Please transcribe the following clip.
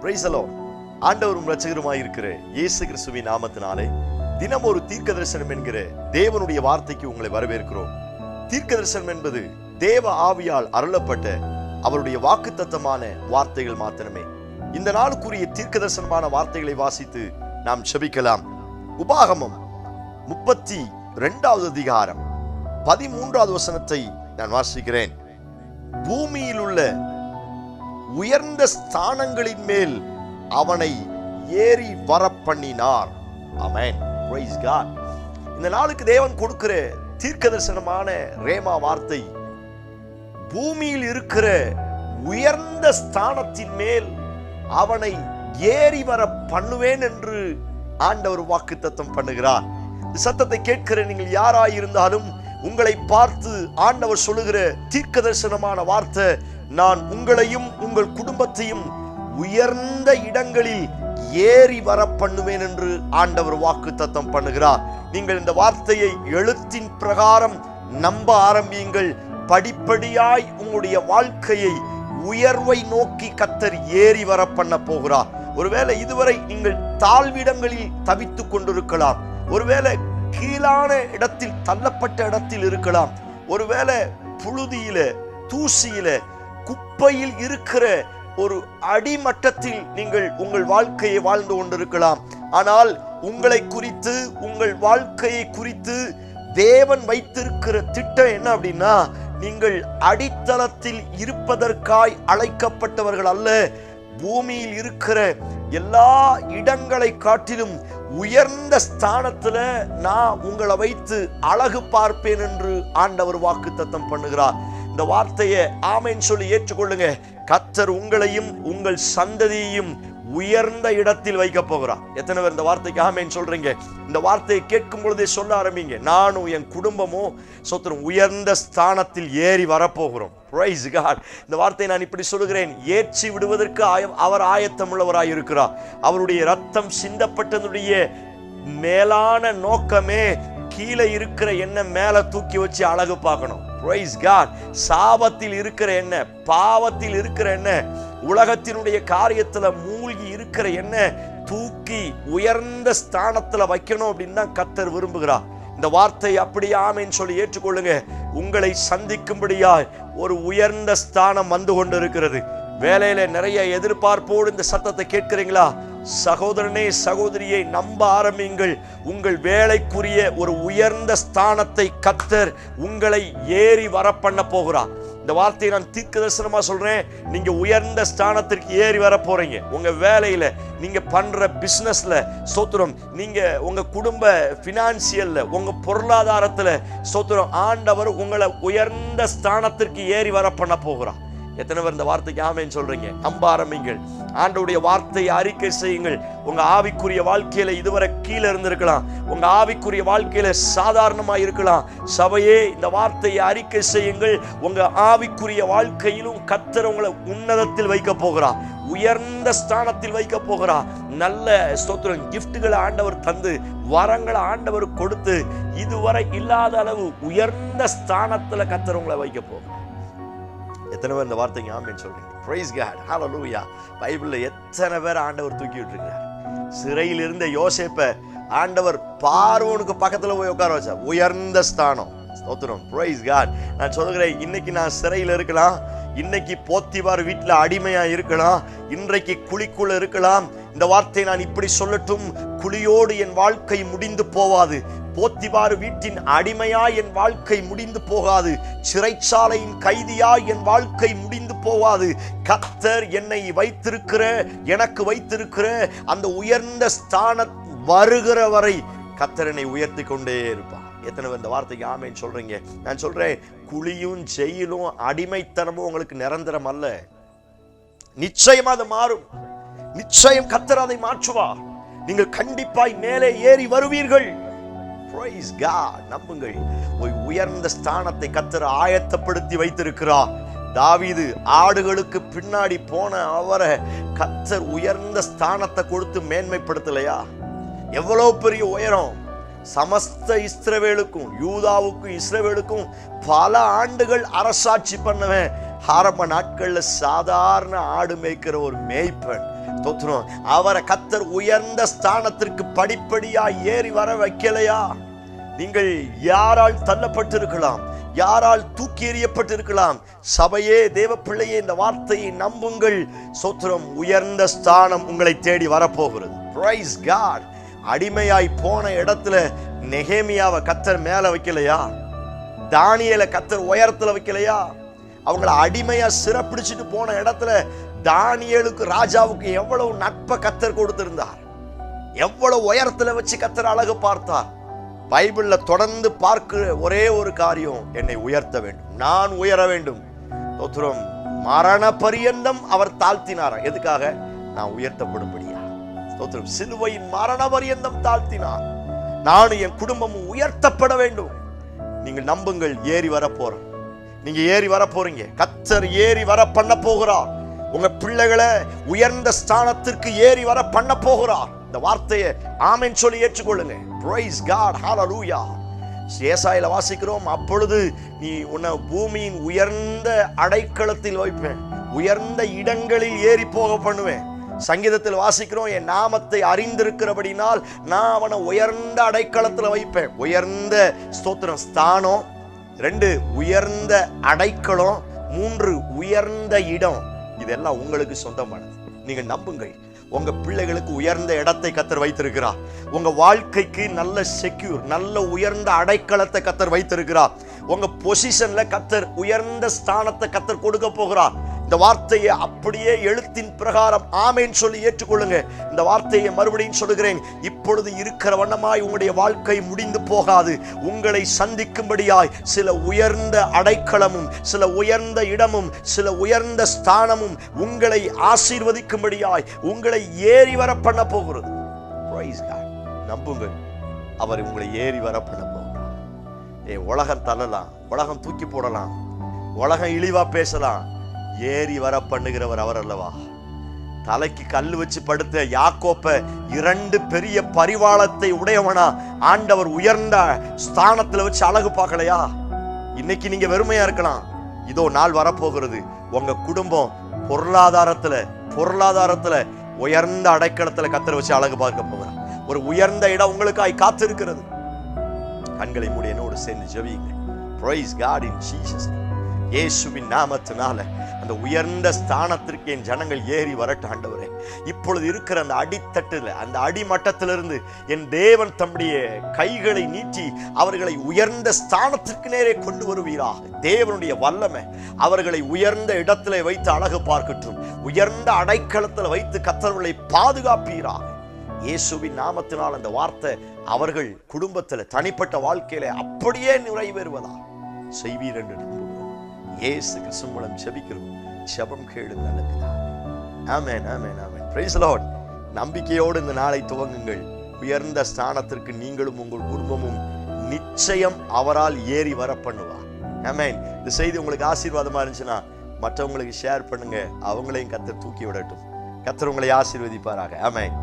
Price the Lord. ஆண்டவரும் இரட்சகருமாய் இருக்கிற இயேசு கிறிஸ்துவின் நாமத்தினாலே தினம் ஒரு தீர்க்க தரிசனம் என்கிற தேவனுடைய வார்த்தைக்கு உங்களை வரவேற்கிறோம். தீர்க்க தரிசனம் என்பது தேவ ஆவியால் அருளப்பட்ட அவருடைய வாக்குத்தத்தமான வார்த்தைகள் மாத்திரமே. இந்த நாளுக்குரிய தீர்க்க தரிசனமான வார்த்தைகளை வாசித்து நாம் செபிக்கலாம். உபாகமம் 32வது அதிகாரம் 13வது வசனத்தை நான் வாசிக்கிறேன். பூமியில் உள்ள உயர்ந்த ஸ்தானங்களின் மேல் அவனை ஏறி வர பண்ணினார். ஆமென். Praise God. இந்த நாளுக்கு தேவன் கொடுக்கிற தீர்க்க தரிசனமான ரேமா வார்த்தை, பூமியில் இருக்கிற உயர்ந்த ஸ்தானத்தின் மேல் அவனை ஏறி வர பண்ணுவேன் என்று ஆண்டவர் வாக்குத்தத்தம் பண்ணுகிறார். இந்த சத்தத்தை கேட்கிற நீங்கள் யாராயிருந்தாலும் உங்களை பார்த்து ஆண்டவர் சொல்லுகிற தீர்க்க தரிசனமான வார்த்தை, நான் உங்களையும் உங்கள் குடும்பத்தையும் உயர்ந்த இடங்களில் ஏறி வர பண்ணுவேன் என்று ஆண்டவர் வாக்குத்தத்தம் பண்ணுகிறார். நீங்கள் இந்த வார்த்தையை எழுத்தின் பிரகாரம் நம்ப ஆரம்பியுங்கள். படிப்படியாய் உங்களுடைய வாழ்க்கையை உயர்வை நோக்கி கர்த்தர் ஏறி வர பண்ண போகிறார். ஒருவேளை இதுவரை நீங்கள் தாழ்விடங்களில் தவித்துக் கொண்டிருக்கலாம். ஒருவேளை கீழான இடத்தில் தள்ளப்பட்ட இடத்தில் இருக்கலாம். ஒருவேளை புழுதியில, தூசியில, குப்பையில் இருக்கிற ஒரு அடிமட்டத்தில் நீங்கள் உங்கள் வாழ்க்கையை வாழ்ந்து கொண்டிருக்கலாம். ஆனால் உங்களை குறித்து, உங்கள் வாழ்க்கையை குறித்து தேவன் வைத்திருக்கிற திட்டம் என்ன அப்படின்னா, நீங்கள் அடித்தளத்தில் இருப்பதற்காய் அழைக்கப்பட்டவர்கள் அல்ல. பூமியில் இருக்கிற எல்லா இடங்களை காட்டிலும் உயர்ந்த ஸ்தானத்துல நான் உங்களை வைத்து அழகு பார்ப்பேன் என்று ஆண்டவர் வாக்குத்தத்தம் பண்ணுகிறார். இந்த வார்த்தையை ஆமென் சொல்லி ஏற்றுக்கொள்ளுங்க. கர்த்தர் உங்களையும் உங்கள் சந்ததியையும் உயர்ந்த இடத்தில் வைக்க போகிறார். எத்தனை பேர் இந்த வார்த்தைக்கு ஆமென் சொல்றீங்க? இந்த வார்த்தையை கேட்கும் பொழுதே சொல்ல ஆரம்பிங்க, நானும் என் குடும்பமும் சொத்தரும் உயர்ந்த ஸ்தானத்தில் ஏறி வரப்போகிறோம். Price God. இந்த வார்த்தையை நான் இப்படி சொல்லுகிறேன், ஏற்றி விடுவதற்கு அவர் ஆயத்தம் உள்ளவராய் இருக்கிறார். அவருடைய ரத்தம் சிந்தப்பட்டதுடைய மேலான நோக்கமே கீழே இருக்கிற எண்ணெய் மேல தூக்கி வச்சு அழகு பார்க்கணும். Price God. சாபத்தில் இருக்கிற எண்ணெய், பாவத்தில் இருக்கிற எண்ணெய், உலகத்தினுடைய காரியத்துல மூழ்கி இருக்கிற எண்ணெய் தூக்கி உயர்ந்த ஸ்தானத்துல வைக்கணும் அப்படின்னு தான் கர்த்தர் விரும்புகிறார். இந்த வார்த்தை அப்படியே ஆமென் சொல்லி ஏற்றுக்கொள்ளுங்க. உங்களை சந்திக்கும்படியாய் ஒரு உயர்ந்த ஸ்தானம் வந்து கொண்டு இருக்கிறது. வேலையில நிறைய எதிர்பார்ப்போடு இந்த சத்தத்தை கேட்கிறீங்களா? சகோதரனே, சகோதரியை நம்ப ஆரம்பியுங்கள். உங்கள் வேலைக்குரிய ஒரு உயர்ந்த ஸ்தானத்தை கர்த்தர் உங்களை ஏறி வர பண்ண போகிறார். இந்த வார்த்தையை நான் தீர்க்க தரிசனமா சொல்றேன். நீங்க உயர்ந்த ஸ்தானத்திற்கு ஏறி வர போறீங்க. உங்க வேலையில, நீங்க பண்ற பிசினஸ்ல ஸ்தோத்திரம், நீங்க உங்க குடும்ப பினான்சியல்ல, உங்க பொருளாதாரத்துல ஸ்தோத்திரம், ஆண்டவர் உங்களை உயர்ந்த ஸ்தானத்திற்கு ஏறி வர பண்ண போகிறார். எத்தனை பேர் இந்த வார்த்தைக்கு ஆமென் சொல்றீங்க? நம்ப ஆரம்பிங்கள். ஆண்டவருடைய வார்த்தையை அறிக்கை செய்யுங்கள். உங்க ஆவிக்குரிய வாழ்க்கையில இதுவரை கீழே இருந்திருக்கலாம், உங்க ஆவிக்குரிய வாழ்க்கையில சாதாரணமா இருக்கலாம். சபையே, இந்த வார்த்தையை அறிக்கை செய்யுங்கள். உங்க ஆவிக்குரிய வாழ்க்கையிலும் கர்த்தர் உங்களை உன்னதத்தில் வைக்க போகிறார், உயர்ந்த ஸ்தானத்தில் வைக்க போகிறார். நல்ல ஸ்தோத்திரம் கிஃப்ட்களை ஆண்டவர் தந்து, வரங்களை ஆண்டவர் கொடுத்து, இதுவரை இல்லாத அளவு உயர்ந்த ஸ்தானத்துல கர்த்தர் உங்களை வைக்க போகிறார். எத்தனை பேர் இந்த வார்த்தைக்கு ஆமென் சொல்றீங்க? Praise God. ஹல்லேலூயா. பைபிள்ல எத்தனை பேர் ஆண்டவர் தூக்கி விட்டுருக்கிறார். சிறையில் இருந்த யோசேப்பை ஆண்டவர் பார்வோனுக்கு பக்கத்துல போய் உட்கார வச்சார். உயர்ந்த ஸ்தானம். ஸ்தோத்திரம். Praise God. நான் சொல்கிறேன், இன்னைக்கு நான் சிறையில் இருக்கலாம், இன்னைக்கு போத்திபார் வீட்டுல அடிமையா இருக்கலாம், இன்றைக்கு குழிக்குள்ள இருக்கலாம். இந்த வார்த்தை நான் இப்படி சொல்லட்டும், குழியோடு என் வாழ்க்கை முடிந்து போவாது. போத்திபார் வீட்டின் அடிமையா என் வாழ்க்கை முடிந்து போகாது. சிறைச்சாலையின் கைதியா என் வாழ்க்கை முடிந்து போகாது. கர்த்தர் என்னை வைத்திருக்கிற, எனக்கு வைத்திருக்கிற அந்த உயர்ந்த ஸ்தான வருகிற வரை கர்த்தர் என்னை உயர்த்தி கொண்டே இருப்பார். எத்தனை பேர் இந்த வார்த்தைக்கு ஆமென் சொல்றீங்க? நான் சொல்றேன், குழியும் ஜெயிலும் அடிமைத்தனமும் உங்களுக்கு நிரந்தரம் அல்ல. நிச்சயம் அது மாறும். நிச்சயம் கர்த்தர் அதை மாற்றுவார். நீங்கள் கண்டிப்பாய் மேலே ஏறி வருவீர்கள். Praise God. நம்புங்கள். ஒரு உயர்ந்த ஸ்தானத்தை கர்த்தர் ஆயத்தப்படுத்தி வைத்திருக்கிறார். தாவீது ஆடுகளுக்கு பின்னாடி போன அவரை கர்த்தர் உயர்ந்த ஸ்தானத்தை கொடுத்து மேன்மைப்படுத்தலையா? எவ்வளவு பெரிய உயரம்! சமஸ்த இஸ்ரவேலுக்கும், யூதாவுக்கும் இஸ்ரவேலுக்கும் பல ஆண்டுகள் அரசாட்சி பண்ணவன் ஆரம்ப நாட்கள்ல சாதாரண ஆடு மேய்க்கிற ஒரு மேய்ப்பன் ஸ்தோத்திரம். அவரை கர்த்தர் உயர்ந்த ஸ்தானத்திற்கு படிப்படியா ஏறி வர வைக்கலையா? நீங்கள் யாரால் தள்ளப்பட்டிருக்கலாம், யாரால் தூக்கி எறியப்பட்டிருக்கலாம். சபையே, தேவ பிள்ளையே, இந்த வார்த்தையை நம்புங்கள். ஸ்தோத்திரம். உயர்ந்த ஸ்தானம் உங்களை தேடி வரப்போகிறது. Praise God. அடிமையாய் போன இடத்துல நெகேமியாவை கர்த்தர் மேல வைக்கலையா? தானியேலை கர்த்தர் உயரத்துல வைக்கலையா? அவங்களை அடிமையா சிறப்பிடிச்சிட்டு போன இடத்துல தானியேலுக்கு ராஜாவுக்கு எவ்வளவு நட்பை கர்த்தர் கொடுத்திருந்தார், எவ்வளவு உயரத்துல வச்சு கர்த்தர் அழகு பார்த்தார். பைபிள்ல தொடர்ந்து பார்க்கிற ஒரே ஒரு காரியம், என்னை உயர்த்த வேண்டும், நான் உயர வேண்டும். ஸ்தோத்திரம். மரண பரியந்தம் அவர் தாழ்த்தினார். எதுக்காக? நான் உயர்த்தப்படும்படியா. ஸ்தோத்திரம். சிலுவையின் மரண பரியந்தம் தாழ்த்தினார். நானும் என் குடும்பமும் உயர்த்தப்பட வேண்டும். நீங்கள் நம்புங்கள், ஏறி வர போறேன். நீங்க ஏறி வர போறீங்க. கர்த்தர் ஏறி வர பண்ண போகிறார். உங்க பிள்ளைகளை உயர்ந்த ஸ்தானத்திற்கு ஏறி வர பண்ண போகிறார். இந்த வார்த்தையை ஆமென் சொல்லி ஏற்றுக்கொள்ளுங்க. Price God. ஹல்லேலூயா. ஏசாயால வாசிக்கிறோம், அப்பொழுது நீ உன்னை பூமியின் உயர்ந்த அடைக்கலத்தில் வைப்பேன், உயர்ந்த இடங்களில் ஏறி போக பண்ணுவேன். சங்கீதத்தில் வாசிக்கிறோம், என் நாமத்தை அறிந்திருக்கிறபடினால் நான் அவனை உயர்ந்த அடைக்கலத்தில் வைப்பேன். உயர்ந்த ஸ்தோத்திரம் ஸ்தானம், 2 உயர்ந்த அடைக்கலம், 3 உயர்ந்த இடம். இதெல்லாம் உங்களுக்கு சொந்தமானது. நீங்க நம்புங்கள். உங்க பிள்ளைகளுக்கு உயர்ந்த இடத்தை கர்த்தர் வைத்திருக்கிறார். உங்க வாழ்க்கைக்கு நல்ல செக்யூர், நல்ல உயர்ந்த அடைக்கலத்தை கர்த்தர் வைத்திருக்கிறார். உங்க பொசிஷன்ல கர்த்தர் உயர்ந்த ஸ்தானத்தை கர்த்தர் கொடுக்க போகிறார். இந்த வார்த்தையை அப்படியே எழுத்தின் பிரகாரம் ஆமென் சொல்லி ஏற்றுக்கொள்ளுங்க. இந்த வார்த்தையை மறுபடியும் சொல்லுகிறேன், இப்பொழுது இருக்கிற வண்ணமாய் உங்களுடைய வாழ்க்கை முடிந்து போகாது. உங்களை சந்திக்கும்படியாய் சில உயர்ந்த அடைக்கலமும், சில உயர்ந்த இடமும், சில உயர்ந்த ஸ்தானமும் உங்களை ஆசீர்வதிக்கும்படியாய் உங்களை ஏறி வர பண்ண போகிறது. Praise God. நம்புங்கள், அவர் உங்களை ஏறி வர பண்ண போகிறார். உலகம் தள்ளலாம், உலகம் தூக்கி போடலாம், உலகம் இழிவா பேசலாம், ஏறி வர பண்ணுகிறவர் அவர் அல்லவா? தலைக்கு கல் வச்சு படுத்த யாக்கோப்பை 2 பெரிய பரிவாளத்தை உடையவனா ஆண்டவர் உயர்ந்த ஸ்தானத்துல வச்சு அழகு பார்க்கலையா? இன்னைக்கு நீங்க வெறுமையா இருக்கலாம், இதோ நாள் வரப்போகிறது. உங்க குடும்பம் பொருளாதாரத்துல உயர்ந்த அடைக்கலத்துல கர்த்தர் வச்சு அழகு பார்க்க போகிறார். ஒரு உயர்ந்த இடம் உங்களுக்காய் காத்திருக்கிறது. கண்களை மூடி என்னோடு சேர்ந்து ஜெபியுங்க. Praise God in Jesus. இயேசுவின் நாமத்தினால அந்த உயர்ந்த ஸ்தானத்திற்கு என் ஜனங்கள் ஏறி வரட்டும் ஆண்டவரே. இப்பொழுது இருக்கிற அந்த அடித்தட்டுல, அந்த அடிமட்டத்திலிருந்து என் தேவன் தம்முடைய கைகளை நீட்டி அவர்களை உயர்ந்த ஸ்தானத்திற்கு நேரே கொண்டு வருவீராக. தேவனுடைய வல்லமை அவர்களை உயர்ந்த இடத்துல வைத்து அழகு பார்க்கட்டும். உயர்ந்த அடைக்கலத்தில் வைத்து கர்த்தர்களை பாதுகாப்பீராக. இயேசுவின் நாமத்தினால் அந்த வார்த்தை அவர்கள் குடும்பத்துல, தனிப்பட்ட வாழ்க்கையில அப்படியே நிறைவேறுவதா செய்வீர் என்று நம்புகிறோம். இயேசு கிறிஸ்து மூலம் ஜெபிக்கிறோம். ஜெபம் கேளு நல்ல பிதாவே. ஆமென், ஆமென், ஆமென். Praise the Lord. நம்பிக்கையோடு இந்த நாளை துவங்குங்கள். உயர்ந்த ஸ்தானத்திற்கு நீங்களும் உங்கள் குடும்பமும் நிச்சயம் அவரால் ஏறி வர பண்ணுவார். ஆமென். இந்த செய்தி உங்களுக்கு ஆசீர்வாதமா இருந்துச்சுன்னா மற்றவங்களுக்கு ஷேர் பண்ணுங்க. அவங்களையும் கர்த்தர் தூக்கி விடட்டும். கர்த்தர் உங்களை ஆசீர்வதிப்பாராக. ஆமென்.